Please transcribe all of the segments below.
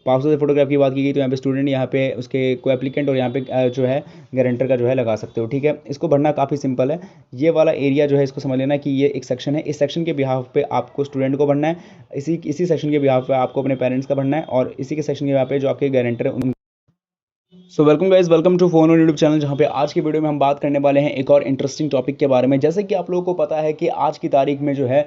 Passport size photograph की बात की गई तो यहाँ पे स्टूडेंट, यहाँ पे उसके को एप्लीकेंट और यहाँ पे जो है गारंटर का जो है लगा सकते हो। ठीक है, इसको भरना काफ़ी सिंपल है। ये वाला एरिया जो है इसको समझ लेना कि ये एक सेक्शन है, इस सेक्शन के बिहाफ पे आपको स्टूडेंट को भरना है, इसी सेक्शन के बिहाफ पे आपको अपने पेरेंट्स का भरना है, और इसी के सेक्शन के बिहाफ पे जो आपके गारंटर है। So welcome guys, welcome to phone और यूट्यूब चैनल, जहाँ पे आज की वीडियो में हम बात करने वाले हैं एक और इंटरेस्टिंग टॉपिक के बारे में। जैसे कि आप लोगों को पता है कि आज की तारीख में जो है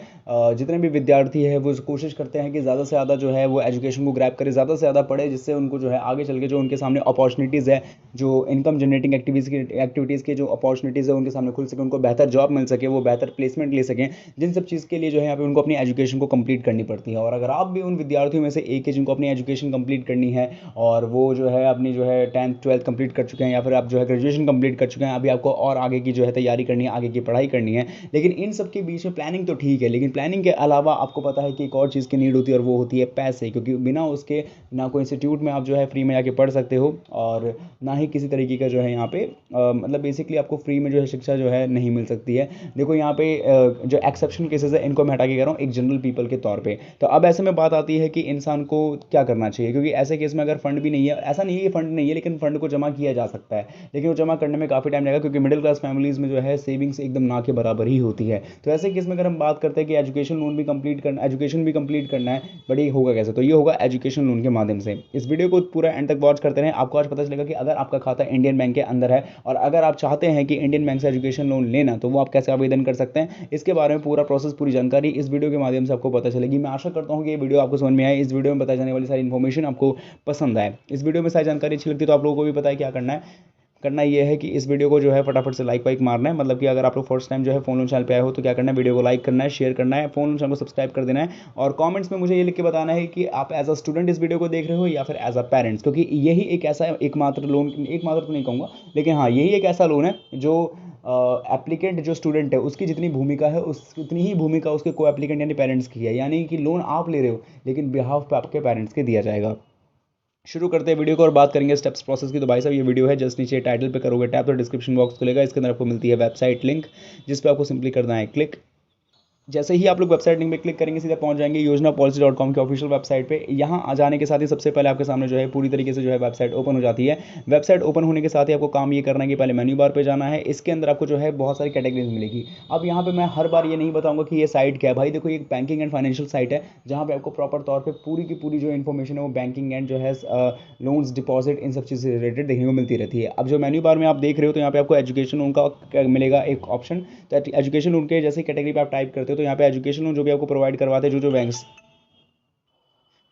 जितने भी विद्यार्थी है वो कोशिश करते हैं कि ज़्यादा से ज़्यादा जो है वो एजुकेशन को ग्रैब करे, ज़्यादा से ज़्यादा पढ़े, जिससे उनको जो है आगे चल के जो उनके सामने अपॉर्चुनिटीज़ है, जो इनकम जनरेटिंग एक्टिविटीज़ की जो अपॉर्चुनिटीज़ है उनके सामने खुल सके, उनको बेहतर जॉब मिल सके, वो बेहतर प्लेसमेंट ले सकें। जिन सब चीज़ के लिए जो है यहाँ पे उनको अपनी एजुकेशन को कंप्लीट करनी पड़ती है। और अगर आप भी उन विद्यार्थियों में से एक है जिनको अपनी एजुकेशन कंप्लीट करनी है और वो जो है अपनी जो है 10th 12th कंप्लीट कर चुके हैं, या फिर आप जो है ग्रेजुएशन कंप्लीट कर चुके हैं, अभी आपको और आगे की जो है तैयारी करनी है, आगे की पढ़ाई करनी है, लेकिन इन सब के बीच में प्लानिंग तो ठीक है, लेकिन प्लानिंग के अलावा आपको पता है कि एक और चीज़ की नीड होती है और वो होती है पैसे। क्योंकि बिना उसके ना कोई इंस्टीट्यूट में आप जो है फ्री में जाके पढ़ सकते हो, और ना ही किसी तरीके का जो है यहाँ पे मतलब बेसिकली आपको फ्री में जो है शिक्षा जो है नहीं मिल सकती है। देखो यहाँ पे जो एक्सेप्शनल केसेस है इनको मैं हटा के कह रहा हूँ एक जनरल पीपल के तौर पे। तो अब ऐसे में बात आती है कि इंसान को क्या करना चाहिए, क्योंकि ऐसे केस में अगर फंड भी नहीं है, ऐसा नहीं है कि फंड नहीं है, लेकिन फंड को जमा किया जा सकता है, लेकिन वो जमा करने में काफ़ी टाइम लगेगा, क्योंकि मिडिल क्लास फैमिलीज़ में जो है सेविंग्स एकदम ना के बराबर ही होती है। तो ऐसे केस में अगर हम बात करते हैं कि एजुकेशन भी कंप्लीट करना है, बट ये होगा कैसे, तो ये होगा एजुकेशन लोन के माध्यम से। इस वीडियो को पूरा एंड तक वॉच करते रहें, आपको आज पता चलेगा कि अगर आपका खाता इंडियन बैंक के अंदर है और अगर आप चाहते हैं कि इंडियन बैंक से एजुकेशन लोन लेना, तो वो आप कैसे आवेदन कर सकते हैं, इसके बारे में पूरा प्रोसेस, पूरी जानकारी इस वीडियो के माध्यम से आपको पता चलेगी। मैं आशा करता हूँ कि ये वीडियो आपको समझ में आए, इस वीडियो में बताई जाने वाली सारी इन्फॉर्मेशन आपको पसंद आए। इस वीडियो में सारी जानकारी अच्छी लगती है तो आप लोगों को भी पता है क्या करना ये है कि इस वीडियो को जो है फटाफट से लाइक मारना है। मतलब कि अगर आप लोग फर्स्ट टाइम जो है फोन लोन चैनल पे आए हो तो क्या करना है, वीडियो को लाइक करना है, शेयर करना है, फोन लोन चैनल को सब्सक्राइब कर देना है, और कमेंट्स में मुझे ये लिख के बताना है कि आप एज अ स्टूडेंट इस वीडियो को देख रहे हो या फिर एज अ पेरेंट्स, क्योंकि यही एक ऐसा एकमात्र लोन, एकमात्र तो नहीं कहूँगा, लेकिन हाँ यही एक ऐसा लोन है जो एप्लीकेंट जो स्टूडेंट है उसकी जितनी भूमिका है उतनी ही भूमिका उसके को एप्लीकेंट यानी पेरेंट्स की है। यानी कि लोन आप ले रहे हो लेकिन बिहाफ पे आपके पेरेंट्स के दिया जाएगा। शुरू करते हैं वीडियो को और बात करेंगे स्टेप्स प्रोसेस की। तो भाई साहब ये वीडियो है, जस्ट नीचे टाइटल पे करोगे टैप तो डिस्क्रिप्शन बॉक्स खुलेगा, इसके अंदर आपको मिलती है वेबसाइट लिंक, जिस पे आपको सिंपली करना है क्लिक। जैसे ही आप लोग वेबसाइट लिंक पे क्लिक करेंगे सीधा पहुंच जाएंगे योजनाpolicy.com के ऑफिशियल वेबसाइट पे। यहाँ आ जाने के साथ ही सबसे पहले आपके सामने जो है पूरी तरीके से जो है वेबसाइट ओपन हो जाती है। वेबसाइट ओपन होने के साथ ही आपको काम ये करना है कि पहले मेन्यू बार पे जाना है। इसके अंदर आपको जो है बहुत सारी कैटेगरीज मिलेगी। अब यहाँ पे मैं हर बार ये नहीं बताऊंगा कि ये साइट क्या है। भाई देखो, ये एक बैंकिंग एंड फाइनेंशियल साइट है जहाँ पे आपको प्रॉपर तौर पर पूरी की पूरी जो इन्फॉर्मेशन है वो बैंकिंग एंड जो है लोन्स, डिपॉजिट, इन सब चीज़ से रिलेटेड देखने को मिलती रहती है। अब जो मेन्यू बार में आप देख रहे हो तो यहाँ पे आपको एजुकेशन लोन का मिलेगा एक ऑप्शन। तो एजुकेशन लोन के जैसे कैटेगरी पे आप टाइप करते हो तो यहाँ पे एजुकेशन लोन जो भी आपको प्रोवाइड करवाते हैं जो बैंक्स,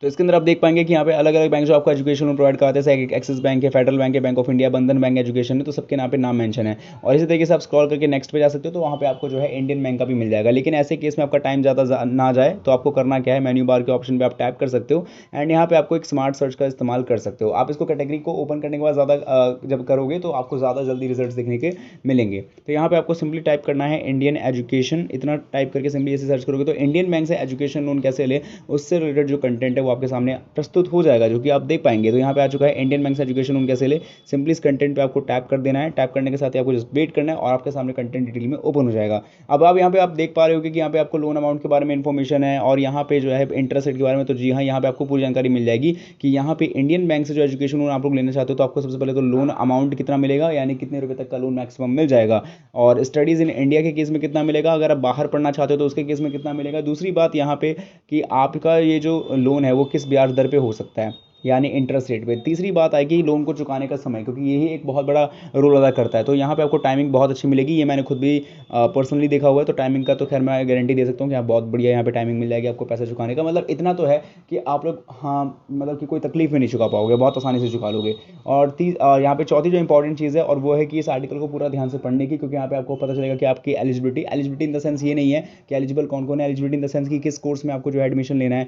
तो इसके अंदर आप देख पाएंगे कि यहाँ पे अलग अलग बैंक जो आपको एजुकेशन लोन प्रोवाइड कराते हैं, जैसे एक्सिस बैंक है, फेडरल बैंक है, बैंक ऑफ इंडिया, बंधन बैंक एजुकेशन है, तो सबके नाम पे नाम मेंशन है। और इसी तरीके से आप स्क्रॉल करके नेक्स्ट पे जा सकते हो तो वहाँ पे आपको जो है इंडियन बैंक का भी मिल जाएगा। लेकिन ऐसे केस में आपका टाइम ज़्यादा ना जाए तो आपको करना क्या है, मेन्यू बार के ऑप्शन पर आप टैप कर सकते हो एंड यहाँ पे आपको एक स्मार्ट सर्च का इस्तेमाल कर सकते हो। आप इसको कैटेगरी को ओपन करने के बाद ज़्यादा जब करोगे तो आपको ज़्यादा जल्दी रिजल्ट देखने के मिलेंगे। तो यहाँ पे आपको सिंपली टाइप करना है इंडियन एजुकेशन, इतना टाइप करके सिंपली ऐसे सर्च करोगे तो इंडियन बैंक से एजुकेशन लोन कैसे ले उससे रिलेटेड जो कंटेंट है वो आपके सामने प्रस्तुत हो जाएगा, जो कि आप देख पाएंगे। तो यहाँ पे आ चुका है इंडियन बैंक से एजुकेशन लोन कैसे ले। सिंपली इस कंटेंट पे आपको टैप कर देना है, टैप करने के साथ ही आपको जस्ट वेट करना है और आपके सामने कंटेंट डिटेल में ओपन हो जाएगा। अब आप यहाँ पे आप देख पा रहे हो कि यहाँ पे आपको लोन अमाउंट के बारे में इन्फॉर्मेशन है और यहाँ पे जो है इंटरेस्ट रेट के बारे में। तो जी हाँ, यहाँ पे आपको पूरी जानकारी मिल जाएगी कि यहाँ पे इंडियन बैंक से जो एजुकेशन लोन आप लोग लेना चाहते हो तो आपको सबसे पहले तो लोन अमाउंट कितना मिलेगा, यानी कितने रुपए तक का लोन मैक्सिमम मिल जाएगा, और स्टडीज़ इन इंडिया के केस में कितना मिलेगा, अगर आप बाहर पढ़ना चाहते हो तो उसके केस में कितना मिलेगा। दूसरी बात यहाँ पे कि आपका ये जो लोन है वो किस ब्याज दर पे हो सकता है, यानी इंटरेस्ट रेट पे। तीसरी बात आएगी लोन को चुकाने का समय, क्योंकि यही एक बहुत बड़ा रोल अदा करता है। तो यहाँ पे आपको टाइमिंग बहुत अच्छी मिलेगी, ये मैंने खुद भी पर्सनली देखा हुआ है। तो टाइमिंग का तो खैर मैं गारंटी दे सकता हूँ कि यहाँ बहुत बढ़िया यहाँ पे टाइमिंग मिल जाएगी आपको पैसा चुकाने का। मतलब इतना तो है कि आप लोग हाँ मतलब कि कोई तकलीफ में नहीं चुका पाओगे, बहुत आसानी से चुका लोगे। और यहाँ पे चौथी जो इंपॉर्टेंट चीज़ है और वो है कि इस आर्टिकल को पूरा ध्यान से पढ़ने की, क्योंकि यहाँ पे आपको पता चलेगा कि आपकी एलिजिबिलिटी इन द सेंस ये नहीं है कि एलिजिबल कौन कौन है, एलिजिबिलिटी इन द सेंस कि किस कोर्स में आपको जो है एडमिशन लेना है,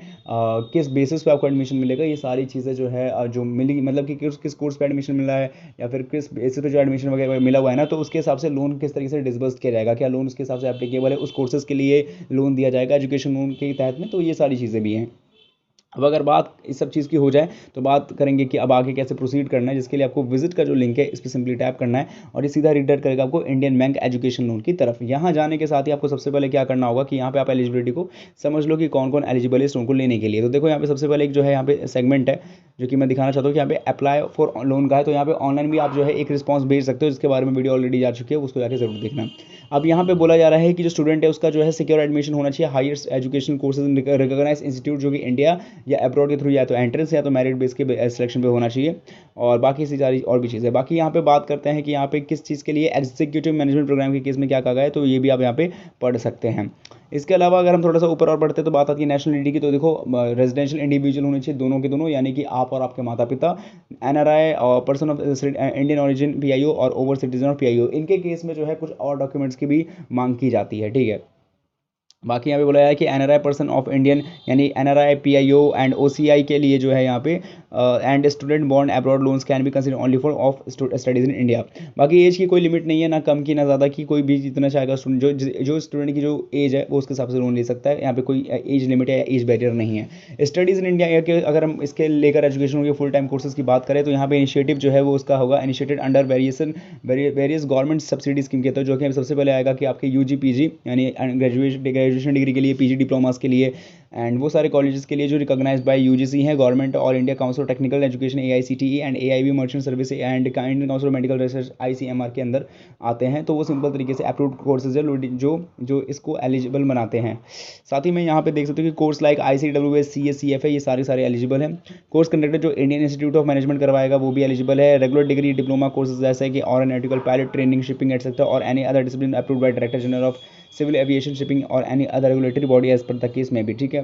किस बेसिस पे आपको एडमिशन मिलेगा। ये सारी चीज़ें जो है जो मिली, मतलब कि किस कोर्स पे एडमिशन मिला है या फिर किस बेसिस पे जो एडमिशन वगैरह मिला हुआ है ना, तो उसके हिसाब से लोन किस तरीके से डिसबर्स किया जाएगा, क्या लोन उसके हिसाब से एप्लीकेबल है, उस कोर्सेज के लिए लोन दिया जाएगा एजुकेशन लोन के तहत में। तो ये सारी चीज़ें भी हैं। अब अगर बात इस सब चीज़ की हो जाए तो बात करेंगे कि अब आगे कैसे प्रोसीड करना है, जिसके लिए आपको विजिट का जो लिंक है इस पर सिंपली टैप करना है और ये सीधा रीडायरेक्ट करेगा आपको इंडियन बैंक एजुकेशन लोन की तरफ। यहाँ जाने के साथ ही आपको सबसे पहले क्या करना होगा कि यहाँ पे आप एलिजिबिलिटी को समझ लो कि कौन कौन एलिजिबल है इस लोन को लेने के लिए। तो देखो यहाँ पे सबसे पहले एक जो है यहाँ पे सेगमेंट है जो कि मैं दिखाना चाहता हूँ कि यहाँ पे अप्लाई फॉर लोन का है, तो यहाँ पे ऑनलाइन भी आप जो है एक रिस्पॉन्स भेज सकते हो, जिसके बारे में वीडियो ऑलरेडी जा चुकी है, उसको जाके जरूर देखना। अब यहाँ पे बोला जा रहा है कि जो स्टूडेंट है उसका जो है सिक्योर एडमिशन होना चाहिए higher education courses recognise institute, जो कि इंडिया या अब्रॉड के थ्रू या तो एंट्रेंस या तो मेरिट बेस के सिलेक्शन पे होना चाहिए, और बाकी इसी सारी और भी चीज़ें। बाकी यहाँ पे बात करते हैं कि यहाँ पे किस चीज़ के लिए एग्जीक्यूटिव मैनेजमेंट प्रोग्राम के केस में क्या कहा गया है, तो ये भी आप यहाँ पे पढ़ सकते हैं। इसके अलावा अगर हम थोड़ा सा ऊपर और बढ़ते हैं तो बात आती है नेशनलिटी की। तो देखो रेजिडेंशियल इंडिविजुअल होने चाहिए दोनों के दोनों, यानी कि आप और आपके माता पिता, एनआरआई और person of Indian origin PIO और ओवर सिटीजन ऑफ पीआईओ, इनके केस में जो है कुछ और डॉक्यूमेंट्स की भी मांग की जाती है, ठीक है। बाकी यहाँ पे बोला है कि एनआरआई पर्सन ऑफ इंडियन यानी एनआरआई पीआईओ एंड ओसीआई के लिए जो है यहाँ पे and student bond abroad loans can be consider only for of studies in India. बाकी एज की कोई लिमिट नहीं है, ना कम की ना ज़्यादा की, कोई भी जितना चाहेगा स्टूडेंट, जो स्टूडेंट की जो एज है वो उसके हिसाब से लोन ले सकता है। यहाँ पे कोई एज लिमिट या एज बैरियर नहीं है। स्टडीज़ इन इंडिया के अगर हम इसके लेकर एजुकेशन के फुल टाइम कोर्सेज की बात करें तो यहाँ पे इनिशिएटिव जो है वो उसका होगा initiated under various government subsidy scheme के तहत, जो कि सबसे पहले आएगा कि आपके यूजी पीजी यानी ग्रेजुएशन डिग्री के लिए, पीजी डिप्लोमास के लिए एंड वो सारे कॉलेजेस के लिए जो रिकॉग्नाइज्ड बाय यूजीसी हैं, गवर्नमेंट और India council of technical education AICTE and AIB merchant service and Indian council of medical research ICMR के अंदर आते हैं। तो वो सिंपल तरीके से अप्रूव्ड कोर्सेज है जो इसको एलिजिबल बनाते हैं। साथ ही में यहाँ पे देख सकते हो कि course like ICWS CS CFA ये सारे एलिजिबल हैं। कोर्स कंडक्टर जो इंडियन इंस्टीट्यूट ऑफ मैनेजमेंट करवाएगा वो भी एलिजिबल है। रेगुलर डिग्री डिप्लोमा कोर्सेज जैसे कि और analytical pilot training shipping etcetera और any other discipline approved by director general of civil aviation shipping और any other regulatory body as per the case में भी, ठीक है।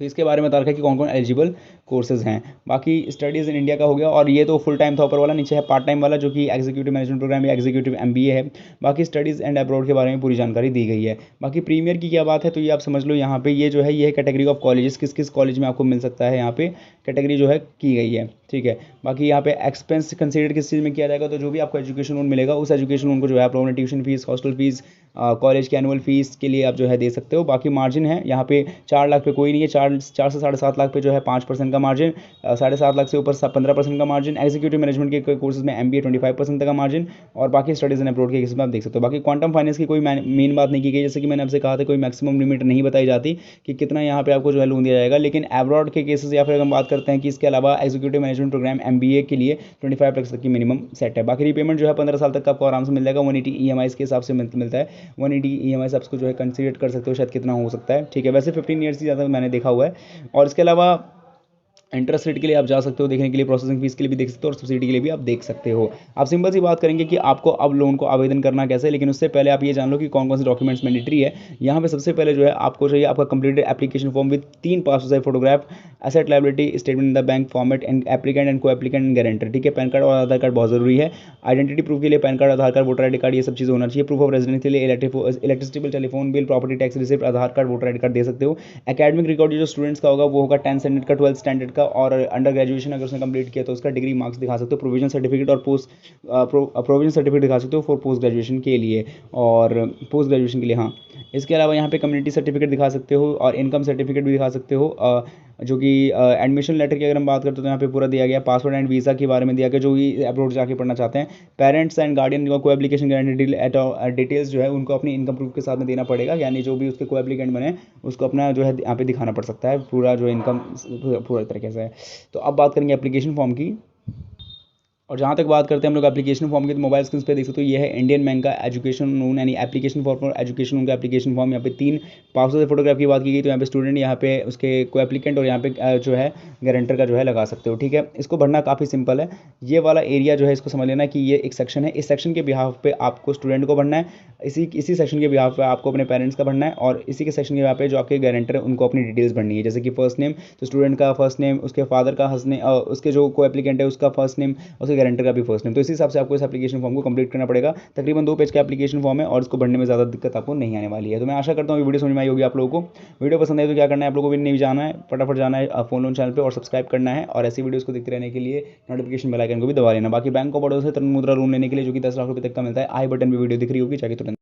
तो इसके बारे में बता रखा है कि कौन कौन एलिजिबल कोर्सेज हैं। बाकी स्टडीज़ इन इंडिया का हो गया, और ये तो फुल टाइम था ऊपर वाला, नीचे है पार्ट टाइम वाला जो कि एग्जीक्यूटिव मैनेजमेंट प्रोग्राम या एग्जीक्यूटिव MBA है। बाकी स्टडीज़ एंड अब्रॉड के बारे में पूरी जानकारी दी गई है। बाकी प्रीमियर की क्या बात है, तो ये आप समझ लो यहाँ पे ये जो है ये कैटेगरी ऑफ कॉलेजेस किस किस कॉलेज में आपको मिल सकता है, यहाँ पे कैटेगरी जो है की गई है, ठीक है। बाकी यहाँ पे एक्सपेंस कंसीडर किस चीज़ में किया जाएगा, तो जो भी आपको एजुकेशन लोन मिलेगा उस एजुकेशन लोन को जो है आप लोगों ने tuition fees, hostel fees, college के एनुअल फीस के लिए आप जो है दे सकते हो। बाकी मार्जिन है यहाँ पे 4 लाख पे कोई नहीं है, 4 से 7.5 लाख पे जो है 5% का मार्जिन, 7.5 लाख से ऊपर 15% का मार्जिन, एग्जीक्यूटिव मैनेजमेंट के कोर्सेज में MBA 25% का मार्जिन, और बाकी स्टडीज इन अब्रॉड के केस में आप देख सकते हो। बाकी क्वांटम फाइनेंस की कोई मेन बात नहीं की गई, जैसे कि मैंने आपसे कहा था कोई मैक्सिमम लिमिट नहीं बताई जाती कि कितना यहाँ पे आपको जो है लोन दिया जाएगा। लेकिन अब्रॉड के केसेस या फिर हम बात करते हैं कि इसके अलावा एग्जीक्यूटिव मैनेजमेंट प्रोग्राम MBA के लिए 25 लाख तक की मिनिमम सेट है। बाकी रीपेमेंट जो है 15 साल तक का आपको आराम से मिल जाएगा, 180 EMI के हिसाब से मिलता है। 180 EMI आप इसको जो है कंसीडर कर सकते हो, शायद कितना हो सकता है, ठीक है। वैसे 15 ईयर्स से ज़्यादा मैंने देखा हुआ है। और इसके अलावा इंटरेस्ट रेट के लिए आप जा सकते हो देखने के लिए, प्रोसेसिंग फीस के लिए भी देख सकते हो, और सब्सिडी के लिए भी आप देख सकते हो। आप सिंपल सी बात करेंगे कि आपको अब लोन को आवेदन करना कैसे है, लेकिन उससे पहले आप ये जान लो कि कौन कौन से डॉक्यूमेंट्स मैंडेटरी है। यहाँ पे सबसे पहले जो है आपको चाहिए आपका completed application form with 3 passport size photograph, asset liability statement in the bank format and applicant and को एप्लीकेंट एंड गारंटर, ठीक है। पैन कार्ड और आधार कार्ड बहुत जरूरी है। आइडेंटिटी प्रूफ के लिए पैन कार्ड, आधार कार्ड, वोटर ID कार्ड, ये सब चीज़ होना चाहिए। प्रूफ ऑफ रेजिडेंस के लिए electricity bill, telephone bill, property tax receipt, Aadhaar card, voter ID card दे सकते हो। एकेडमिक रिकॉर्ड जो स्टूडेंट्स का होगा वो होगा 10th स्टैंडर्ड का, 12th स्टैंडर्ड का, और अंडर ग्रेजुएशन अगर उसने कंप्लीट किया तो उसका डिग्री मार्क्स दिखा सकते हो। प्रोविजन सर्टिफिकेट और प्रोविजन सर्टिफिकेट दिखा सकते हो फॉर पोस्ट ग्रेजुएशन के लिए, और पोस्ट ग्रेजुएशन के लिए, हाँ। इसके अलावा यहाँ पे कम्युनिटी सर्टिफिकेट दिखा सकते हो और इनकम सर्टिफिकेट भी दिखा सकते हो, जो कि एडमिशन लेटर की अगर हम बात करते हो तो यहाँ पे पूरा दिया गया। पासपोर्ट एंड वीज़ा के बारे में दिया गया जो भी अब्रॉड जाके पढ़ना चाहते हैं। पेरेंट्स एंड गार्डियन को एप्लीकेशन गारंटी डिटेल्स जो है उनको अपनी इनकम प्रूफ के साथ में देना पड़ेगा, यानी जो भी उसके को एप्लीकेंट बने उसको अपना जो है यहाँ पे दिखाना पड़ सकता है पूरा जो इनकम पूरा तरीके से है। तो अब बात करेंगे एप्लीकेशन फॉर्म की, और जहाँ तक बात करते हैं हम लोग एप्लीकेशन फॉर्म की, तो मोबाइल स्क्रीन पे देख सकते हो ये है इंडियन बैंक का एजुकेशन लोन यानी एप्लीकेशन फॉर एजुकेशन लोन का एप्लीकेशन फॉर्म। यहाँ पे 3 पासपोर्ट फोटोग्राफ की बात की गई, तो यहाँ पे स्टूडेंट यहाँ पे उसके को एप्लीकेंट और यहाँ पे जो है गारंटर का जो है लगा सकते हो, ठीक है। इसको भरना काफ़ी सिंपल है। ये वाला एरिया जो है इसको समझ लेना कि ये एक सेक्शन है, इस सेक्शन के बिहाफ पे आपको स्टूडेंट को भरना है, इसी सेक्शन के बिहाफ पे आपको अपने पेरेंट्स का भरना है, और इसी के सेक्शन के बिहाफ पे जो आपके गारंटर है उनको अपनी डिटेल्स भरनी है। जैसे कि फर्स्ट नेम, तो स्टूडेंट का फर्स्ट नेम, उसके फादर का उसके जो को एप्लीकेंट है उसका फर्स्ट नेम, उसके गारंटर का भी फर्स्ट नेम। तो इसी हिसाब से आपको इस एप्लीकेशन फॉर्म को कंप्लीट करना पड़ेगा। तकरीबन 2 पेज का एप्लीकेशन फॉर्म है और इसको भरने में ज़्यादा दिक्कत आपको नहीं आने वाली है। तो मैं आशा करता हूँ ये वीडियो समझ में आई होगी आप लोगों को। वीडियो पसंद है तो क्या करना है, आप लोगों को भी नहीं जाना है, फटाफट जाना है फोन लोन चैनल पे और सब्सक्राइब करना है, और ऐसी वीडियोस को देखते रहने के लिए नोटिफिकेशन बेल आइकन को भी दबा लेना। बाकी बैंक ऑफ बड़ौदा से तुरंत मुद्रा लोन लेने के लिए जो कि 10 लाख रुपये तक का मिलता है, आई बटन भी वीडियो दिख रही होगी, जाके तुरंत